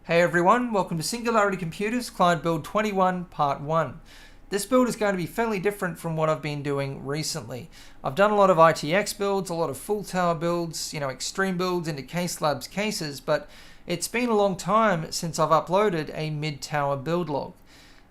Hey everyone, welcome to SingularityComputers Client Build 21 Part 1. This build is going to be fairly different from what I've been doing recently. I've done a lot of ITX builds, a lot of full tower builds, extreme builds into Case Labs cases, but it's been a long time since I've uploaded a mid-tower build log.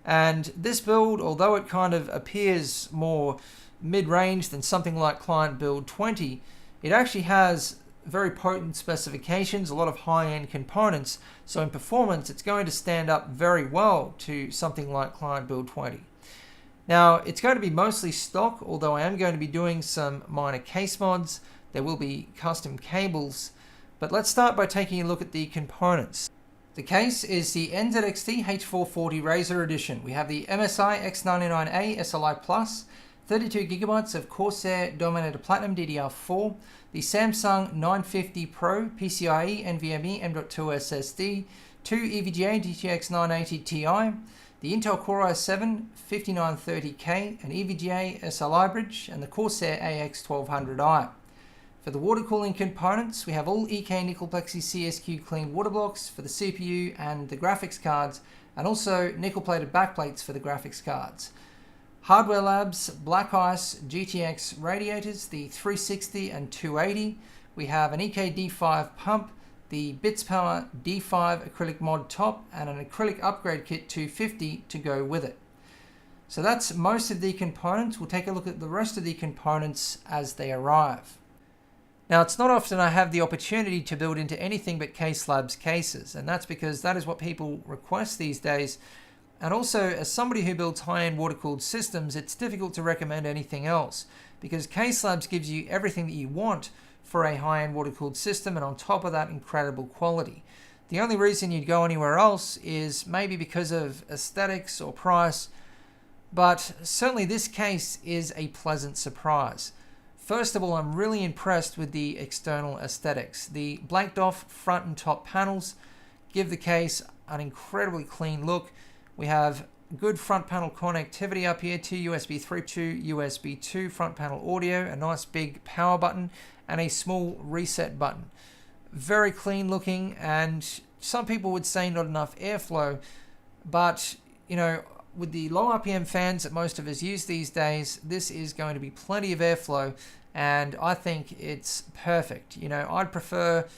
And this build, although it kind of appears more mid-range than something like Client Build 20, it actually has very potent specifications, a lot of high-end components, so in performance it's going to stand up very well to something like Client Build 20. Now it's going to be mostly stock, although I am going to be doing some minor case mods. There will be custom cables, but let's start by taking a look at the components. The case is the NZXT H440 Razer Edition. We have the MSI X99A SLI Plus, 32GB of Corsair Dominator Platinum DDR4, the Samsung 950 Pro PCIe NVMe M.2 SSD, 2 EVGA GTX 980 Ti, the Intel Core i7 5930K, an EVGA SLI bridge, and the Corsair AX1200i. For the water cooling components, we have all EK Nickel Plexi CSQ clean water blocks for the CPU and the graphics cards, and also nickel plated backplates for the graphics cards. Hardware Labs Black Ice GTX radiators, the 360 and 280. We have an EK D5 pump, the Bits Power D5 acrylic mod top, and an acrylic upgrade kit 250 to go with it. So that's most of the components. We'll take a look at the rest of the components as they arrive. Now, it's not often I have the opportunity to build into anything but Case Labs cases, and that's because that is what people request these days. And also, as somebody who builds high-end water-cooled systems, it's difficult to recommend anything else because Case Labs gives you everything that you want for a high-end water-cooled system, and on top of that, incredible quality. The only reason you'd go anywhere else is maybe because of aesthetics or price, but certainly this case is a pleasant surprise. First of all, I'm really impressed with the external aesthetics. The blanked off front and top panels give the case an incredibly clean look. We have good front panel connectivity up here, 2 USB 3, 2 USB 2 front panel audio, a nice big power button, and a small reset button. Very clean looking, and some people would say not enough airflow, but with the low RPM fans that most of us use these days, this is going to be plenty of airflow, and I think it's perfect. I'd prefer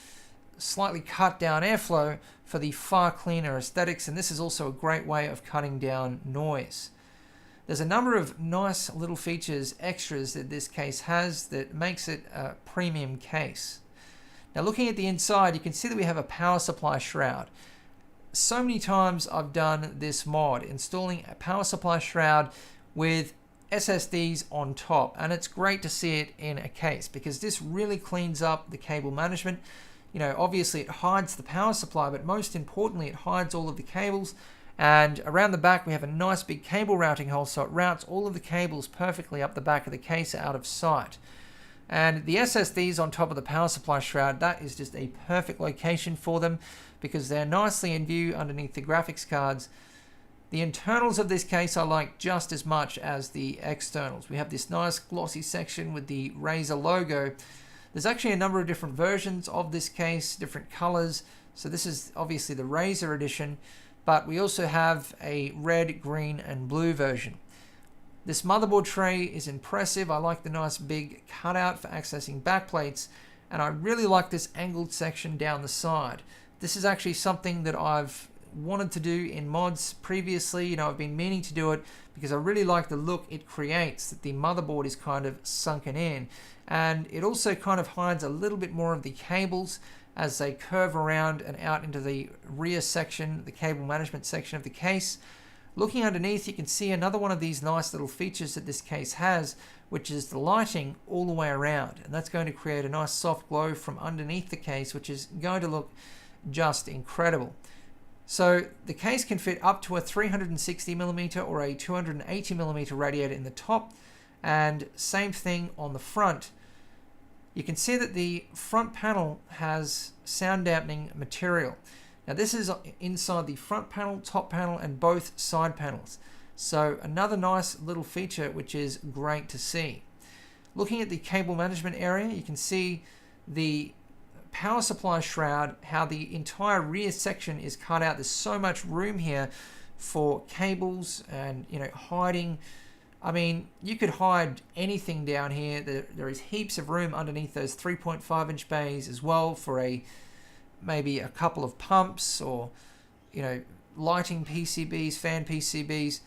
slightly cut down airflow for the far cleaner aesthetics, and this is also a great way of cutting down noise. There's a number of nice little features, extras that this case has that makes it a premium case. Now, looking at the inside, you can see that we have a power supply shroud. So many times I've done this mod, installing a power supply shroud with SSDs on top, and it's great to see it in a case because this really cleans up the cable management. Obviously it hides the power supply, but most importantly, it hides all of the cables. And around the back, we have a nice big cable routing hole, so it routes all of the cables perfectly up the back of the case out of sight. And the SSDs on top of the power supply shroud, that is just a perfect location for them because they're nicely in view underneath the graphics cards. The internals of this case I like just as much as the externals. We have this nice glossy section with the Razer logo. There's actually a number of different versions of this case, different colors. So this is obviously the Razer Edition, but we also have a red, green, and blue version. This motherboard tray is impressive. I like the nice big cutout for accessing backplates, and I really like this angled section down the side. This is actually something that I've wanted to do in mods previously. I've been meaning to do it because I really like the look it creates, that the motherboard is kind of sunken in. And it also kind of hides a little bit more of the cables as they curve around and out into the rear section, the cable management section of the case. Looking underneath, you can see another one of these nice little features that this case has, which is the lighting all the way around. And that's going to create a nice soft glow from underneath the case, which is going to look just incredible. So the case can fit up to a 360mm or a 280mm radiator in the top, and same thing on the front. You can see that the front panel has sound dampening material. Now this is inside the front panel, top panel, and both side panels. So another nice little feature which is great to see. Looking at the cable management area, you can see the power supply shroud, how the entire rear section is cut out. There's so much room here for cables and, you know, hiding. I mean, you could hide anything down here. There is heaps of room underneath those 3.5-inch bays as well for maybe a couple of pumps or, you know, lighting PCBs, fan PCBs.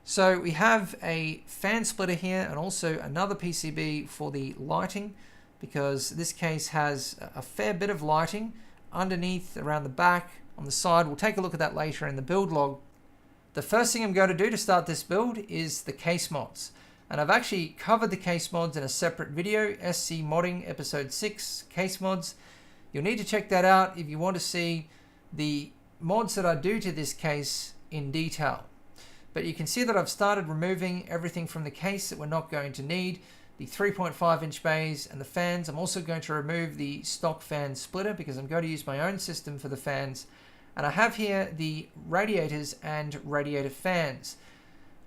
So we have a fan splitter here and also another PCB for the lighting, because this case has a fair bit of lighting underneath, around the back, on the side. We'll take a look at that later in the build log. The first thing I'm going to do to start this build is the case mods. And I've actually covered the case mods in a separate video, SC Modding Episode 6, Case Mods. You'll need to check that out if you want to see the mods that I do to this case in detail. But you can see that I've started removing everything from the case that we're not going to need. The 3.5-inch bays and the fans. I'm also going to remove the stock fan splitter because I'm going to use my own system for the fans. And I have here the radiators and radiator fans.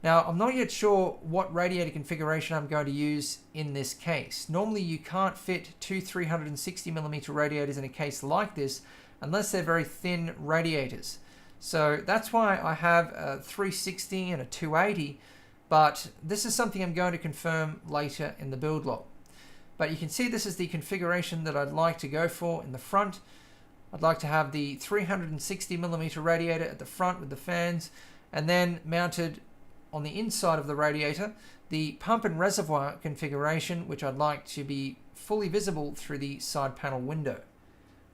Now, I'm not yet sure what radiator configuration I'm going to use in this case. Normally, you can't fit two 360mm radiators in a case like this unless they're very thin radiators. So that's why I have a 360 and a 280, but this is something I'm going to confirm later in the build log. But you can see this is the configuration that I'd like to go for in the front. I'd like to have the 360mm radiator at the front with the fans, and then mounted on the inside of the radiator, the pump and reservoir configuration, which I'd like to be fully visible through the side panel window.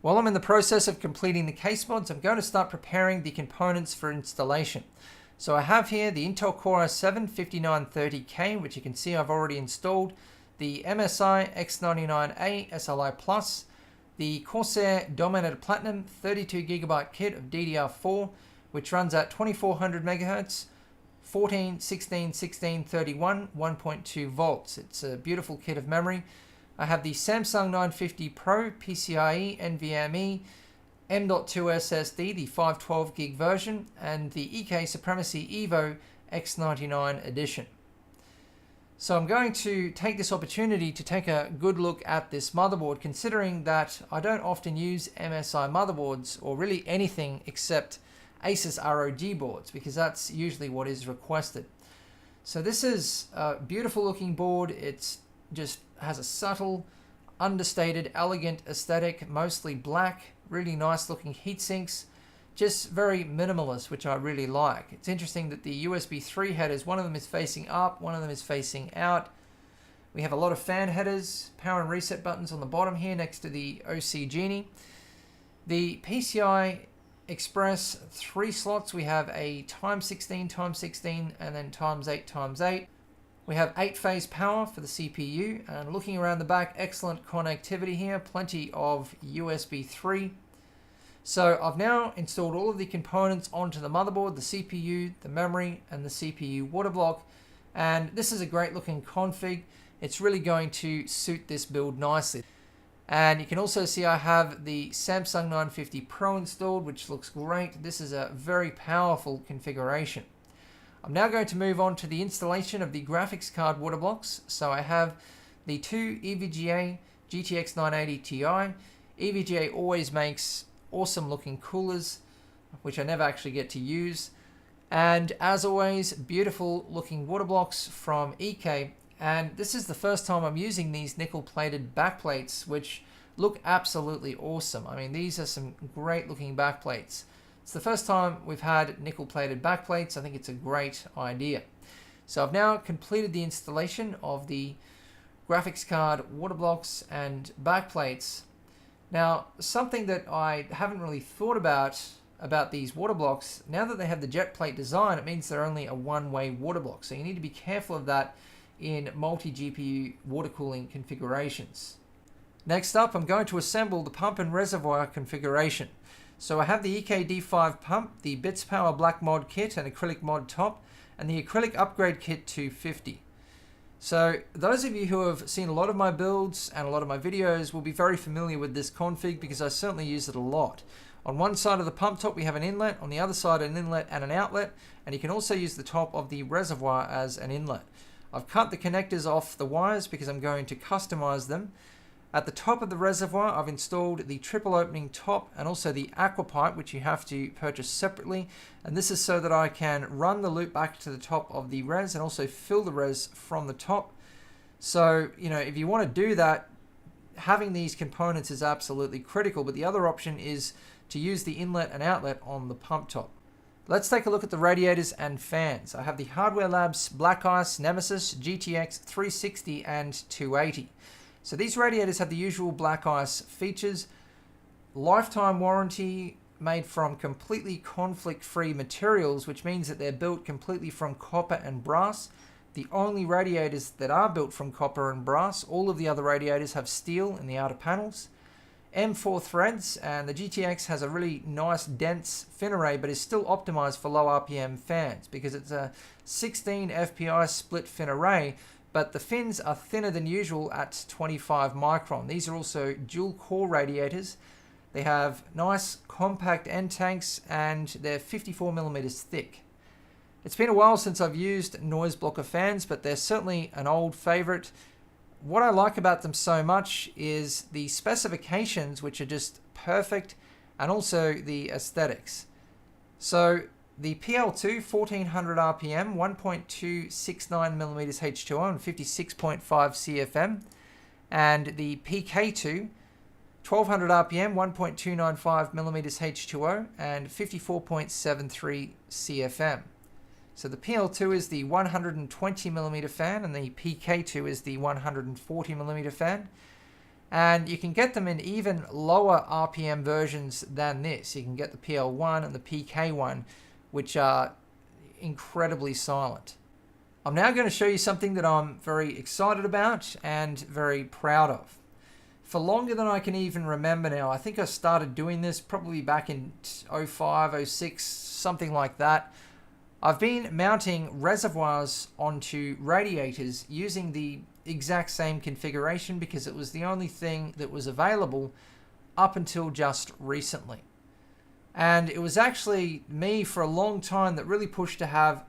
While I'm in the process of completing the case mods, I'm going to start preparing the components for installation. So I have here the Intel Core i7 5930K, which you can see I've already installed, the MSI X99A SLI Plus, the Corsair Dominator Platinum 32GB kit of DDR4, which runs at 2400 MHz, 14, 16, 16, 31, 1.2 volts. It's a beautiful kit of memory. I have the Samsung 950 Pro PCIe NVMe M.2 SSD, the 512 gig version, and the EK Supremacy Evo X99 edition. So I'm going to take this opportunity to take a good look at this motherboard, considering that I don't often use MSI motherboards or really anything except Asus ROG boards, because that's usually what is requested. So this is a beautiful looking board. It's just has a subtle, understated, elegant aesthetic, mostly black, really nice looking heat sinks, just very minimalist, which I really like. It's interesting that the USB 3 headers, one of them is facing up, one of them is facing out. We have a lot of fan headers, power and reset buttons on the bottom here next to the OC Genie. The PCI Express 3 slots, we have a ×16, ×16, and then ×8, ×8. We have 8-phase power for the CPU, and looking around the back, excellent connectivity here, plenty of USB 3. So I've now installed all of the components onto the motherboard, the CPU, the memory, and the CPU water block. And this is a great looking config. It's really going to suit this build nicely. And you can also see I have the Samsung 950 Pro installed, which looks great. This is a very powerful configuration. I'm now going to move on to the installation of the graphics card water blocks. So I have the two EVGA GTX 980 Ti. EVGA always makes awesome looking coolers, which I never actually get to use. And as always, beautiful looking water blocks from EK. And this is the first time I'm using these nickel plated backplates, which look absolutely awesome. I mean, these are some great looking backplates. It's the first time we've had nickel plated backplates. I think it's a great idea. So I've now completed the installation of the graphics card water blocks and backplates. Now, something that I haven't really thought about these water blocks, now that they have the jet plate design, it means they're only a one-way water block. So you need to be careful of that in multi-GPU water cooling configurations. Next up, I'm going to assemble the pump and reservoir configuration. So I have the EK-D5 pump, the Bits Power Black Mod kit and acrylic mod top, and the acrylic upgrade kit 250. So those of you who have seen a lot of my builds and a lot of my videos will be very familiar with this config, because I certainly use it a lot. On one side of the pump top we have an inlet, on the other side an inlet and an outlet, and you can also use the top of the reservoir as an inlet. I've cut the connectors off the wires because I'm going to customize them, At the top of the reservoir, I've installed the triple opening top and also the aqua pipe, which you have to purchase separately. And this is so that I can run the loop back to the top of the res and also fill the res from the top. So, if you want to do that, having these components is absolutely critical. But the other option is to use the inlet and outlet on the pump top. Let's take a look at the radiators and fans. I have the Hardware Labs Black Ice, Nemesis, GTX 360 and 280. So these radiators have the usual Black Ice features, lifetime warranty, made from completely conflict-free materials, which means that they're built completely from copper and brass. The only radiators that are built from copper and brass. All of the other radiators have steel in the outer panels. M4 threads, and the GTX has a really nice dense fin array, but is still optimized for low RPM fans because it's a 16 FPI split fin array, but the fins are thinner than usual at 25 micron. These are also dual core radiators. They have nice compact end tanks and they're 54 millimeters thick. It's been a while since I've used noise blocker fans, but they're certainly an old favorite. What I like about them so much is the specifications, which are just perfect, and also the aesthetics. So the PL2, 1400 RPM, 1.269mm H2O and 56.5 CFM, and the PK2, 1200 RPM, 1.295mm H2O and 54.73 CFM. So the PL2 is the 120mm fan and the PK2 is the 140mm fan. And you can get them in even lower RPM versions than this. You can get the PL1 and the PK1, which are incredibly silent. I'm now going to show you something that I'm very excited about and very proud of. For longer than I can even remember now, I think I started doing this probably back in 05, 06, something like that. I've been mounting reservoirs onto radiators using the exact same configuration because it was the only thing that was available up until just recently. And it was actually me for a long time that really pushed to have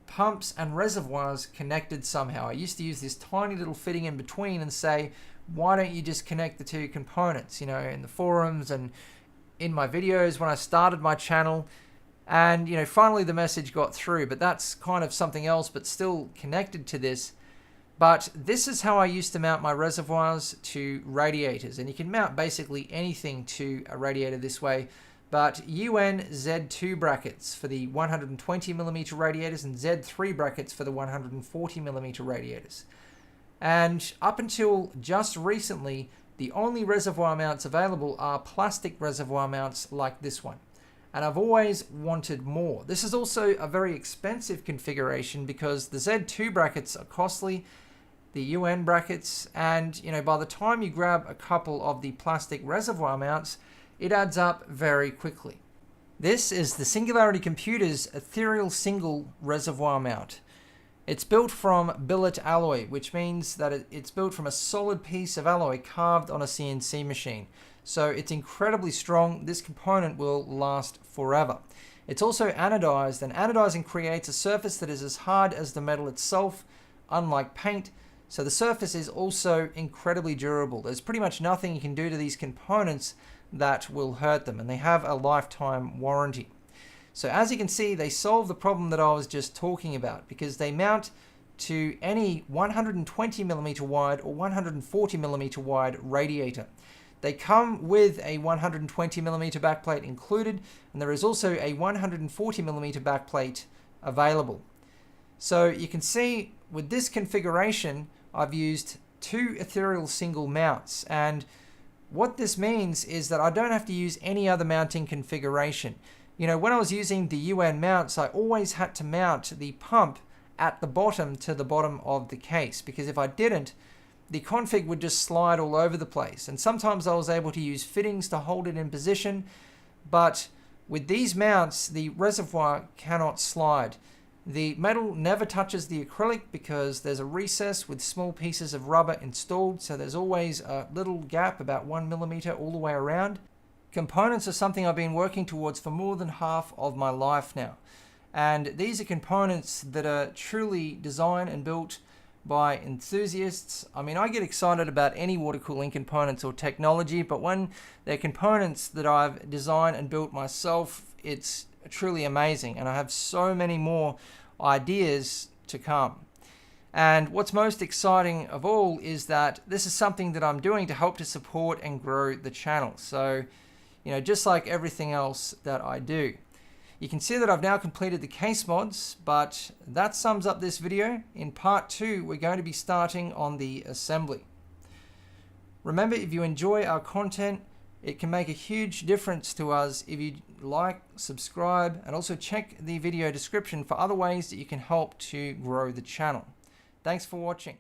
pumps and reservoirs connected somehow. I used to use this tiny little fitting in between and say, why don't you just connect the two components, in the forums and in my videos when I started my channel. And, finally the message got through, but that's kind of something else, but still connected to this. But this is how I used to mount my reservoirs to radiators. And you can mount basically anything to a radiator this way, but UN Z2 brackets for the 120mm radiators and Z3 brackets for the 140mm radiators. And up until just recently, the only reservoir mounts available are plastic reservoir mounts like this one. And I've always wanted more. This is also a very expensive configuration because the Z2 brackets are costly, the UN brackets, and by the time you grab a couple of the plastic reservoir mounts, it adds up very quickly. This is the SingularityComputers Ethereal Single Reservoir Mount. It's built from billet alloy, which means that it's built from a solid piece of alloy carved on a CNC machine. So it's incredibly strong. This component will last forever. It's also anodized, and anodizing creates a surface that is as hard as the metal itself, unlike paint. So the surface is also incredibly durable. There's pretty much nothing you can do to these components that will hurt them, and they have a lifetime warranty. So as you can see, they solve the problem that I was just talking about because they mount to any 120mm wide or 140mm wide radiator. They come with a 120mm backplate included, and there is also a 140mm backplate available. So you can see with this configuration, I've used two ethereal single mounts, and what this means is that I don't have to use any other mounting configuration. When I was using the UN mounts, I always had to mount the pump at the bottom to the bottom of the case, because if I didn't, the config would just slide all over the place. And sometimes I was able to use fittings to hold it in position, but with these mounts, the reservoir cannot slide. The metal never touches the acrylic because there's a recess with small pieces of rubber installed, so there's always a little gap about 1mm all the way around. Components are something I've been working towards for more than half of my life now. And these are components that are truly designed and built by enthusiasts. I mean, I get excited about any water cooling components or technology, but when they're components that I've designed and built myself, it's truly amazing, and I have so many more ideas to come. And what's most exciting of all is that this is something that I'm doing to help to support and grow the channel. So, just like everything else that I do. You can see that I've now completed the case mods, but that sums up this video. In part 2, we're going to be starting on the assembly. Remember, if you enjoy our content, it can make a huge difference to us if you like, subscribe, and also check the video description for other ways that you can help to grow the channel. Thanks for watching.